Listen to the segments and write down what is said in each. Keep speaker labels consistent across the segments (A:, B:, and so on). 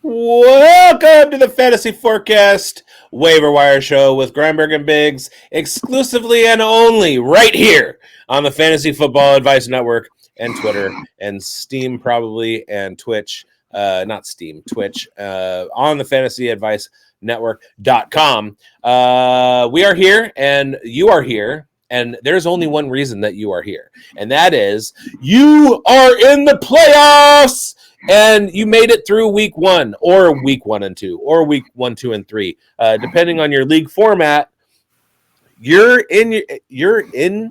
A: Welcome to the Fantasy Forecast Waiver Wire Show with Grindberg and Biggs, exclusively and only right here on the Fantasy Football Advice Network and Twitter and Steam probably and Twitch, not Steam, Twitch, on the fantasyadvicenetwork.com. We are here and you are here. And there's only one reason that you are here, and that is you are in the playoffs, and you made it through week 1, or week 1 and 2, or week 1, 2, and 3, depending on your league format. You're in the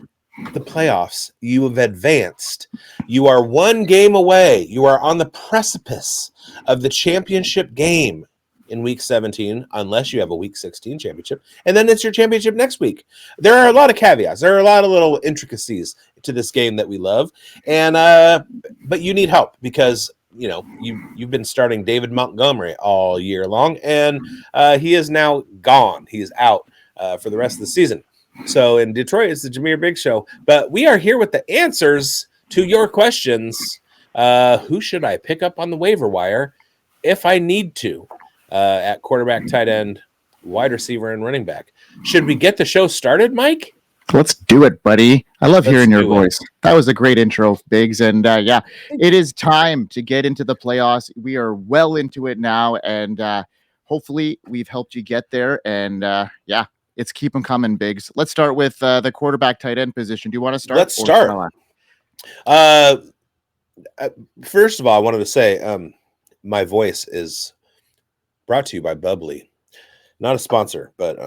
A: playoffs. You have advanced. You are one game away. You are on the precipice of the championship game in week 17, unless you have a week 16 championship, and then it's your championship next week. There are a lot of caveats. There are a lot of little intricacies to this game that we love, and but you need help because you've been starting David Montgomery all year long, and he is now gone. He is out for the rest of the season. So in Detroit, it's the Jameer Biggs Show, but we are here with the answers to your questions. Who should I pick up on the waiver wire if I need to? At quarterback, tight end, wide receiver, and running back. Should we get the show started, Mike?
B: Let's do it, buddy. I love hearing your voice. That was a great intro, Biggs. And it is time to get into the playoffs. We are well into it now, and hopefully we've helped you get there. And it's keep them coming, Biggs. Let's start with the quarterback, tight end position. Do you want to start?
A: Let's start. First of all, I wanted to say my voice is brought to you by Bubbly, not a sponsor, but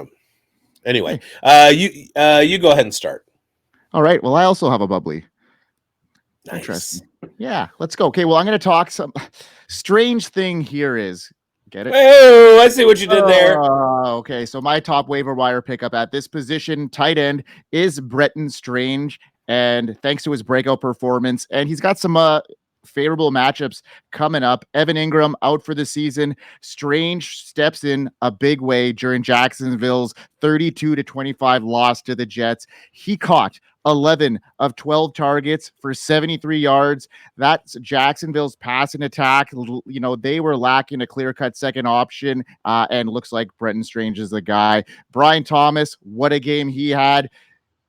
A: anyway, you go ahead and start.
B: All right. Well, I also have a Bubbly.
A: Nice.
B: Interesting. Yeah, let's go. Okay. Well, I'm going to talk some strange thing here is get it.
A: Oh, I see what you did there.
B: Okay. So my top waiver wire pickup at this position, tight end, is Brenton Strange, and thanks to his breakout performance, and he's got some favorable matchups coming up. Evan Engram out for the season. Strange steps in a big way during Jacksonville's 32-25 loss to the Jets. He caught 11 of 12 targets for 73 yards. That's Jacksonville's passing attack. They were lacking a clear-cut second option, and looks like Brenton Strange is the guy. Brian Thomas, what a game he had.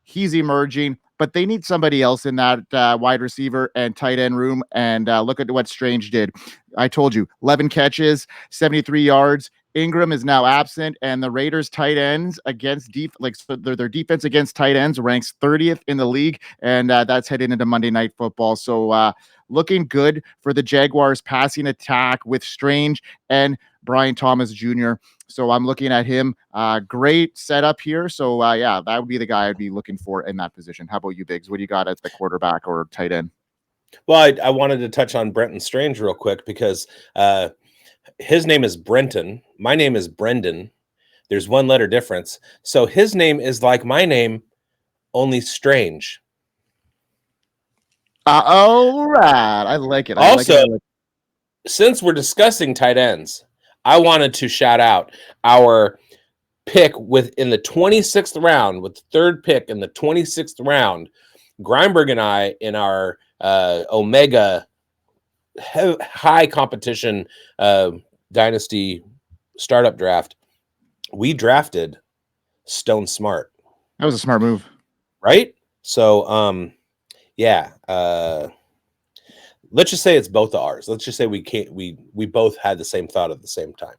B: He's emerging, but they need somebody else in that wide receiver and tight end room. And look at what Strange did. I told you, 11 catches, 73 yards. Ingram is now absent, and the Raiders tight ends against their defense against tight ends ranks 30th in the league, and that's heading into Monday Night Football. So looking good for the Jaguars passing attack with Strange and Brian Thomas Jr. So I'm looking at him. Great setup here. So that would be the guy I'd be looking for in that position. How about you, Biggs? What do you got at the quarterback or tight end?
A: Well, I wanted to touch on Brenton Strange real quick because his name is Brenton. My name is Brendan. There's one letter difference. So his name is like my name, only strange.
B: All right. I like it.
A: Since we're discussing tight ends, I wanted to shout out our pick in the 26th round, with the third pick in the 26th round. Grindberg and I, in our Omega high competition dynasty startup draft, we drafted Stone Smart.
B: That was a smart move,
A: right? So let's just say it's both ours. Let's just say we both had the same thought at the same time.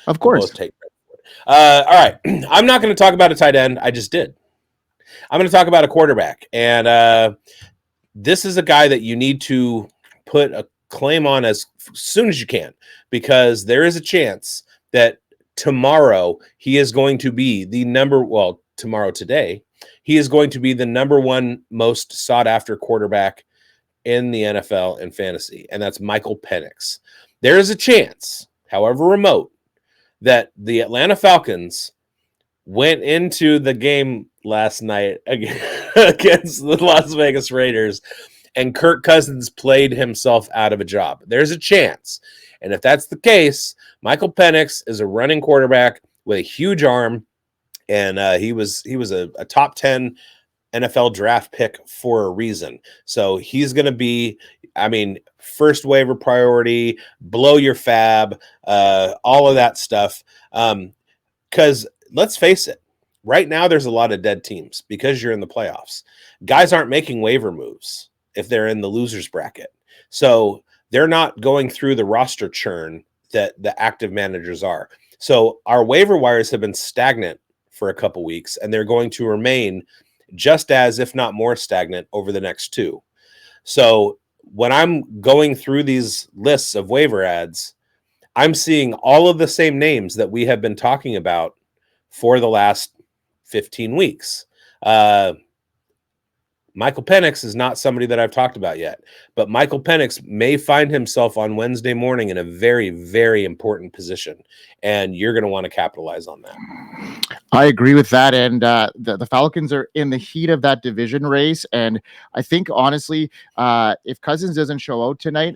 B: Of course.
A: All right. I'm not going to talk about a tight end. I just did. I'm going to talk about a quarterback, and this is a guy that you need to put a claim on as soon as you can, because there is a chance that tomorrow he is going to be today, he is going to be the number one most sought after quarterback in the NFL in fantasy, and that's Michael Penix. There is a chance, however remote, that the Atlanta Falcons went into the game last night against the Las Vegas Raiders and Kirk Cousins played himself out of a job. There's a chance. And if that's the case, Michael Penix is a running quarterback with a huge arm, and he was a top 10 NFL draft pick for a reason. So he's going to be, first waiver priority, blow your fab, all of that stuff. Because let's face it, right now there's a lot of dead teams because you're in the playoffs. Guys aren't making waiver moves if they're in the losers bracket. So they're not going through the roster churn that the active managers are. So our waiver wires have been stagnant for a couple weeks, and they're going to remain just as, if not more, stagnant over the next 2. So when I'm going through these lists of waiver ads, I'm seeing all of the same names that we have been talking about for the last 15 weeks. Michael Penix is not somebody that I've talked about yet, but Michael Penix may find himself on Wednesday morning in a very, very important position, and you're going to want to capitalize on that.
B: I agree with that, and the Falcons are in the heat of that division race, and I think, honestly, if Cousins doesn't show out tonight,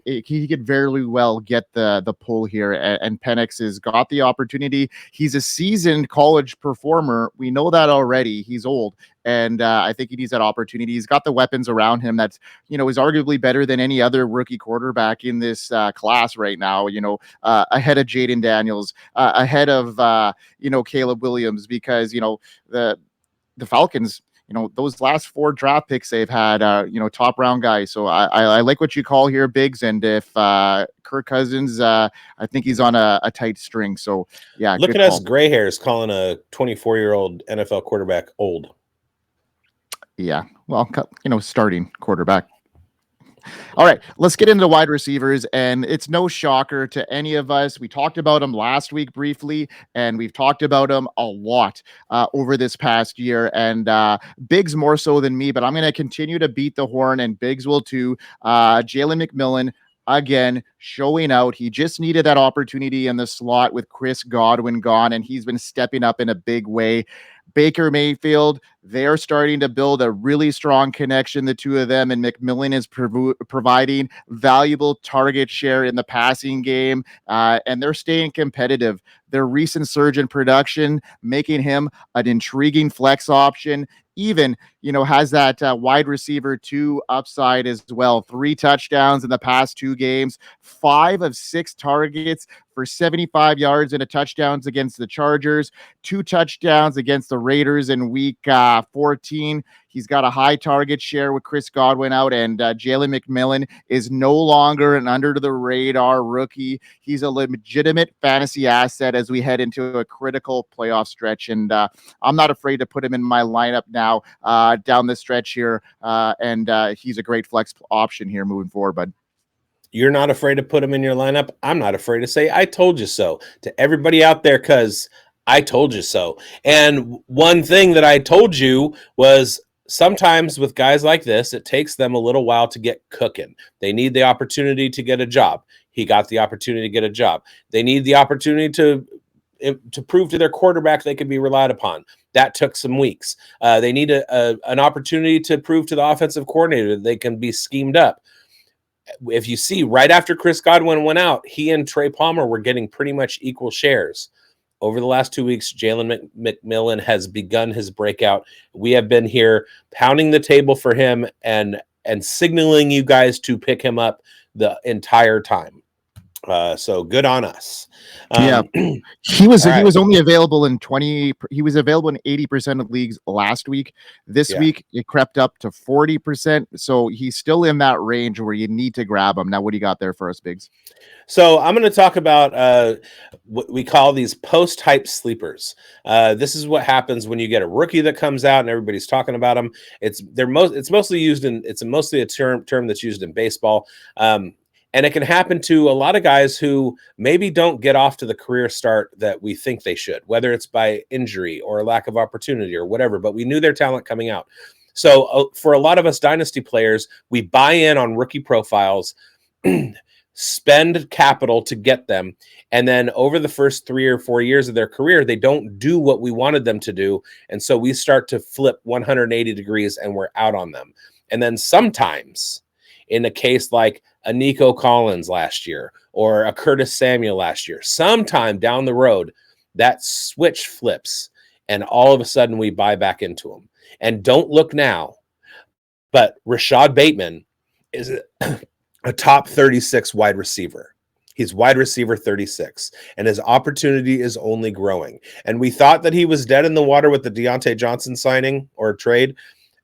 B: he could very well get the pull here, and Penix has got the opportunity. He's a seasoned college performer. We know that already. He's old, and I think he needs that opportunity. He's got the weapons around him that's, is arguably better than any other rookie quarterback in this class right now, ahead of Jaden Daniels, ahead of, Caleb Williams, because, the Falcons, those last 4 draft picks they've had, top round guys. So I like what you call here, Biggs. And if Kirk Cousins, I think he's on a tight string. So, yeah.
A: Look at us gray hairs calling a 24-year-old NFL quarterback old.
B: Yeah. Well, starting quarterback. All right, let's get into wide receivers, and it's no shocker to any of us. We talked about them last week briefly, and we've talked about them a lot over this past year, and Biggs more so than me, but I'm going to continue to beat the horn, and Biggs will too. Jalen McMillan, again, showing out. He just needed that opportunity in the slot with Chris Godwin gone, and he's been stepping up in a big way. Baker Mayfield, they're starting to build a really strong connection, the two of them, and McMillan is providing valuable target share in the passing game, and they're staying competitive. Their recent surge in production, making him an intriguing flex option, even, has that wide receiver 2 upside as well. 3 touchdowns in the past 2 games, 5 of 6 targets for 75 yards and a touchdowns against the Chargers, 2 touchdowns against the Raiders in week 14. He's got a high target share with Chris Godwin out, and Jalen McMillan is no longer an under-the-radar rookie. He's a legitimate fantasy asset as we head into a critical playoff stretch, and I'm not afraid to put him in my lineup now down the stretch here, and he's a great flex option here moving forward, bud.
A: You're not afraid to put him in your lineup. I'm not afraid to say I told you so to everybody out there, because I told you so. And one thing that I told you was, sometimes with guys like this, it takes them a little while to get cooking. They need the opportunity to get a job. He got the opportunity to get a job. They need the opportunity to prove to their quarterback they can be relied upon. That took some weeks. They need an opportunity to prove to the offensive coordinator that they can be schemed up. If you see, right after Chris Godwin went out, he and Trey Palmer were getting pretty much equal shares. Over the last 2 weeks, Jalen McMillan has begun his breakout. We have been here pounding the table for him and signaling you guys to pick him up the entire time. So good on us.
B: Yeah, he was only available in 20. He was available in 80% of leagues last week. This week it crept up to 40%. So he's still in that range where you need to grab him. Now, what do you got there for us, Biggs?
A: So I'm going to talk about what we call these post-hype sleepers. This is what happens when you get a rookie that comes out and everybody's talking about them. It's mostly a term that's used in baseball. And it can happen to a lot of guys who maybe don't get off to the career start that we think they should, whether it's by injury or a lack of opportunity or whatever, but we knew their talent coming out. So for a lot of us dynasty players, we buy in on rookie profiles, spend capital to get them, and then over the first 3 or 4 years of their career, they don't do what we wanted them to do, and so we start to flip 180 degrees and we're out on them. And then sometimes, in a case like a Nico Collins last year or a Curtis Samuel last year. Sometime down the road, that switch flips and all of a sudden we buy back into them. And don't look now, but Rashad Bateman is a top 36 wide receiver. He's wide receiver 36, and his opportunity is only growing. And we thought that he was dead in the water with the Deontay Johnson signing or trade.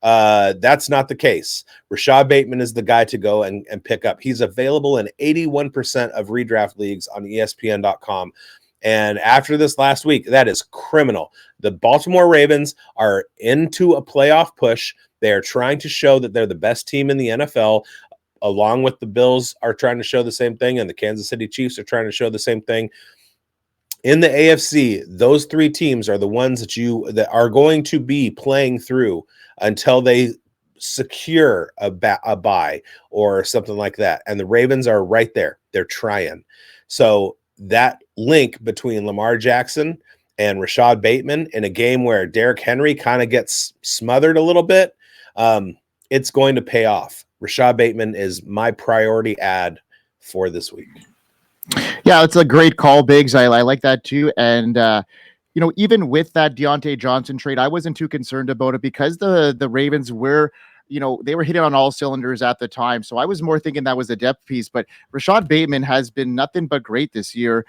A: That's not the case. Rashad Bateman is the guy to go and pick up. He's available in 81% of redraft leagues on ESPN.com. And after this last week, that is criminal. The Baltimore Ravens are into a playoff push. They are trying to show that they're the best team in the NFL, along with the Bills are trying to show the same thing, and the Kansas City Chiefs are trying to show the same thing. In the AFC, those three teams are the ones that are going to be playing through until they secure a bye or something like that. And the Ravens are right there. They're trying. So that link between Lamar Jackson and Rashad Bateman in a game where Derrick Henry kind of gets smothered a little bit, it's going to pay off. Rashad Bateman is my priority ad for this week.
B: Yeah, it's a great call, Biggs. I like that too. And, even with that Deontay Johnson trade, I wasn't too concerned about it because the Ravens were, they were hitting on all cylinders at the time. So I was more thinking that was a depth piece. But Rashad Bateman has been nothing but great this year,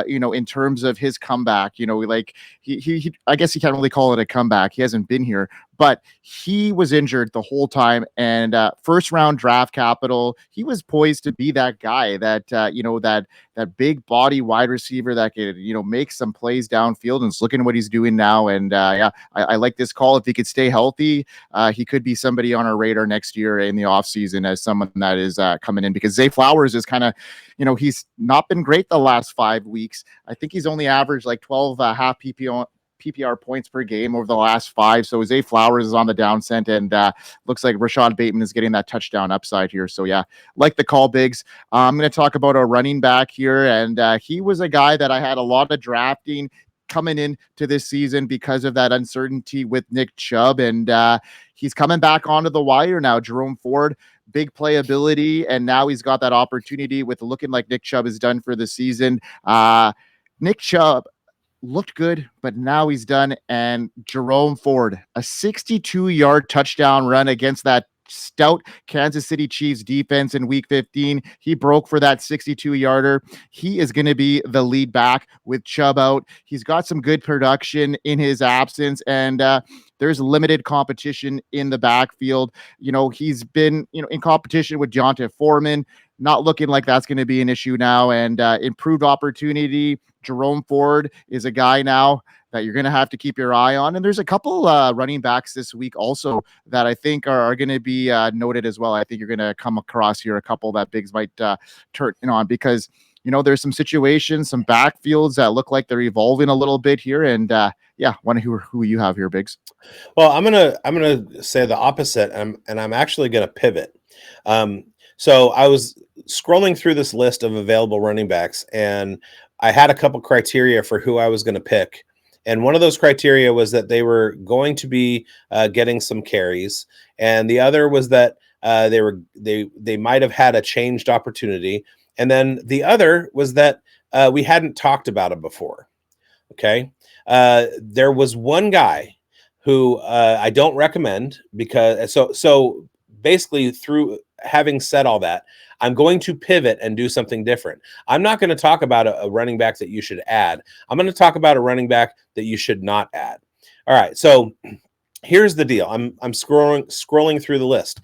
B: in terms of his comeback. Like he I guess you can't really call it a comeback. He hasn't been here, but he was injured the whole time. And first round draft capital, he was poised to be that guy that, that big body wide receiver that could, make some plays downfield, and it's looking at what he's doing now. And I like this call. If he could stay healthy, he could be somebody on our radar next year in the offseason as someone that is coming in, because Zay Flowers is kind of, he's not been great the last 5 weeks. I think he's only averaged like 12 half PPR points per game over the last 5. So Zay Flowers is on the downscent, and looks like Rashad Bateman is getting that touchdown upside here. So yeah, like the call, Biggs. I'm going to talk about a running back here, and he was a guy that I had a lot of drafting coming into this season because of that uncertainty with Nick Chubb, and he's coming back onto the wire now. Jerome Ford, big playability, and now he's got that opportunity with looking like Nick Chubb is done for the season. Nick Chubb looked good, but now he's done. And Jerome Ford, a 62-yard touchdown run against that stout Kansas City Chiefs defense in week 15. He broke for that 62-yarder. He is going to be the lead back with Chubb out. He's got some good production in his absence, and there's limited competition in the backfield. He's been, in competition with Deontay Foreman. Not looking like that's going to be an issue now, and improved opportunity. Jerome Ford is a guy now that you're going to have to keep your eye on. And there's a couple running backs this week also that I think are going to be noted as well. I think you're going to come across here a couple that Biggs might turn on, because, there's some situations, some backfields that look like they're evolving a little bit here. And wonder who you have here, Biggs.
A: Well, I'm gonna say the opposite, and I'm actually going to pivot. So I was scrolling through this list of available running backs, and I had a couple criteria for who I was going to pick. And one of those criteria was that they were going to be getting some carries, and the other was that they might have had a changed opportunity, and then the other was that we hadn't talked about him before. Okay, there was one guy who I don't recommend, because so basically, through having said all that, I'm going to pivot and do something different. I'm not going to talk about a running back that you should add. I'm going to talk about a running back that you should not add. All right, so here's the deal. I'm scrolling through the list.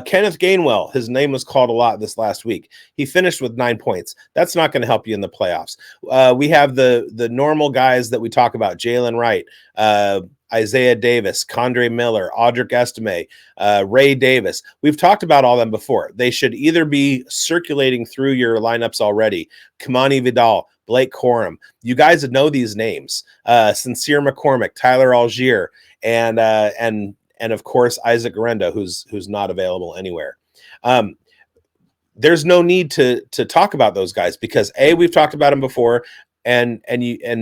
A: Kenneth Gainwell, his name was called a lot this last week. He finished with 9 points. That's not going to help you in the playoffs. We have the normal guys that we talk about: Jalen Wright, Isaiah Davis, Condre Miller, Audric Estime, Ray Davis. We've talked about all them before. They should either be circulating through your lineups already. Kamani Vidal, Blake Corum. You guys know these names. Sincere McCormick, Tyler Algier, and of course Isaac Garenda, who's not available anywhere. There's no need to talk about those guys, because A, we've talked about them before, and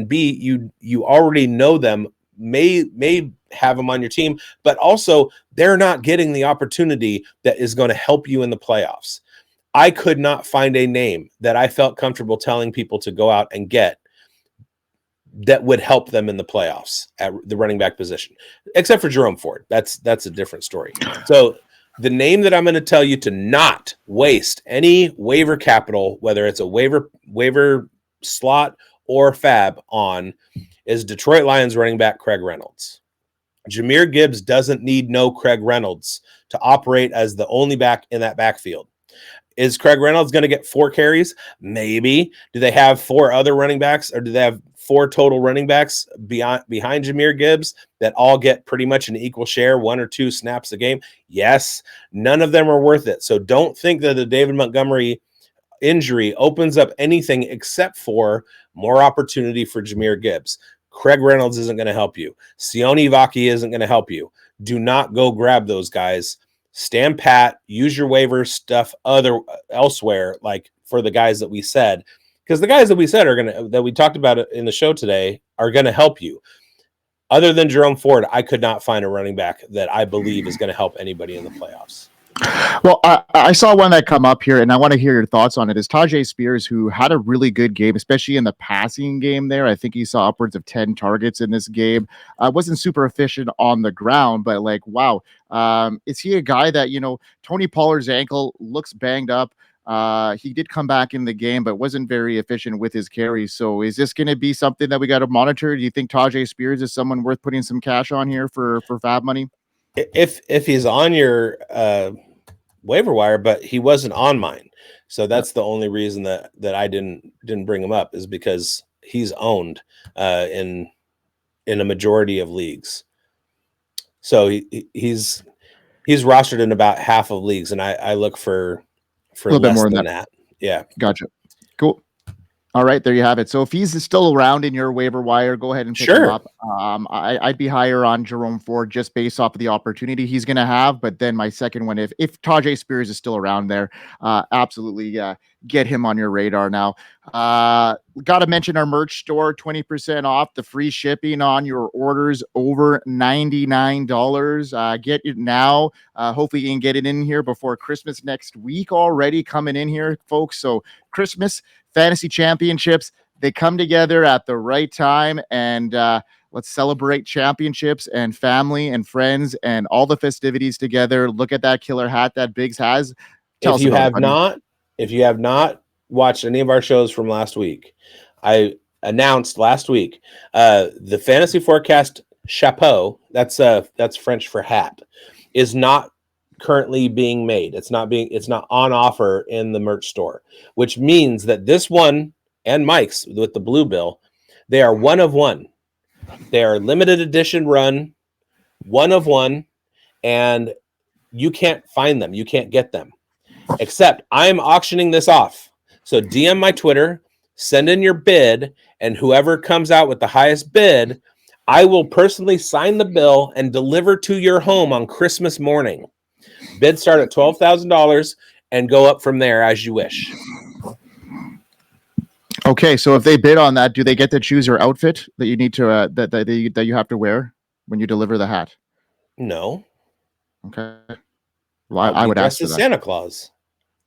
A: B, you already know them. May have them on your team, but also they're not getting the opportunity that is going to help you in the playoffs. I could not find a name that I felt comfortable telling people to go out and get that would help them in the playoffs at the running back position, except for Jerome Ford. That's a different story. So the name that I'm going to tell you to not waste any waiver capital, whether it's a waiver slot or fab on, is Detroit Lions running back Craig Reynolds. Jahmyr Gibbs doesn't need no Craig Reynolds to operate as the only back in that backfield. Is Craig Reynolds going to get 4 carries? Maybe. Do they have 4 other running backs, or do they have 4 total running backs behind Jahmyr Gibbs that all get pretty much an equal share, 1 or 2 snaps a game? Yes. None of them are worth it. So don't think that the David Montgomery injury opens up anything except for more opportunity for Jahmyr Gibbs. Craig Reynolds isn't going to help you. Sione Vaki isn't going to help you. Do not go grab those guys. Stand pat, use your waiver stuff elsewhere, like for the guys that we said, because the guys that we said that we talked about in the show today are going to help you. Other than Jerome Ford, I could not find a running back that I believe is going to help anybody in the playoffs.
B: Well, I saw one that come up here, and I want to hear your thoughts on it. Is Tajay Spears, who had a really good game, especially in the passing game there. I think he saw upwards of 10 targets in this game. Wasn't super efficient on the ground, but like, wow. Is he a guy that, Tony Pollard's ankle looks banged up? He did come back in the game, but wasn't very efficient with his carries. So is this going to be something that we got to monitor? Do you think Tajay Spears is someone worth putting some cash on here for fab money?
A: If he's on your waiver wire, but he wasn't on mine, so that's the only reason that I didn't bring him up, is because he's owned in a majority of leagues. So he's rostered in about half of leagues, and I look for
B: a little bit more
A: than that. Yeah,
B: gotcha. Cool. All right, there you have it. So if he's still around in your waiver wire, go ahead and pick him up. I'd be higher on Jerome Ford just based off of the opportunity he's going to have. But then my second one, if Tajay Spears is still around there, absolutely get him on your radar now. Got to mention our merch store, 20% off, the free shipping on your orders over $99. Get it now. Hopefully you can get it in here before Christmas next week already coming in here, folks. So Christmas, fantasy championships, they come together at the right time, and let's celebrate championships and family and friends and all the festivities together. Look at that killer hat that Biggs has.
A: If you have not watched any of our shows from last week, I announced last week the Fantasy Forecast chapeau, that's French for hat, is not currently being made. It's not on offer in the merch store, which means that this one and Mike's with the blue bill, they are one of one. They are limited edition run, one of one, and you can't find them. You can't get them, except I'm auctioning this off. So DM my Twitter, send in your bid, and whoever comes out with the highest bid, I will personally sign the bill and deliver to your home on Christmas morning. Bids start at $12,000 and go up from there as you wish.
B: Okay, so if they bid on that, do they get to choose your outfit that you need to that you have to wear when you deliver the hat?
A: No.
B: Okay. Well, I would ask for that.
A: Santa Claus.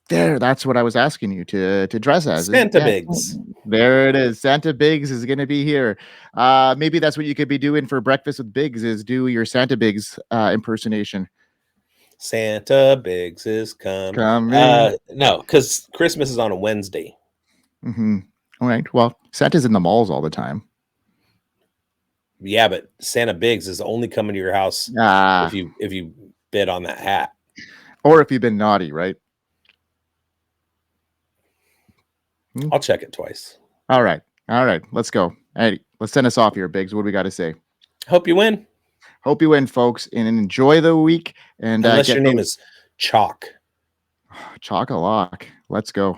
B: There, that's what I was asking you to dress as.
A: Santa Biggs.
B: There it is. Santa Biggs is going to be here. Maybe that's what you could be doing for breakfast with Biggs, is do your Santa Biggs impersonation.
A: Santa Biggs is coming. No, because Christmas is on a Wednesday.
B: Mm-hmm. All right. Well, Santa's in the malls all the time.
A: Yeah, but Santa Biggs is only coming to your house if you bid on that hat,
B: or if you've been naughty, right?
A: I'll check it twice.
B: All right. Let's go. Hey, let's send us off here, Biggs. What do we got to say?
A: Hope you win.
B: Hope you win, folks, and enjoy the week. And
A: unless your name is Chalk.
B: Chock-a-lock. Let's go.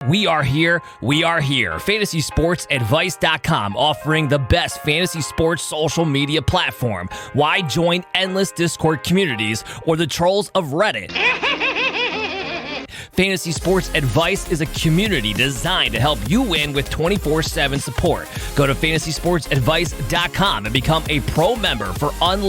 C: We are here. FantasySportsAdvice.com, offering the best fantasy sports social media platform. Why join endless Discord communities or the trolls of Reddit? Fantasy Sports Advice is a community designed to help you win with 24/7 support. Go to FantasySportsAdvice.com and become a pro member for unlimited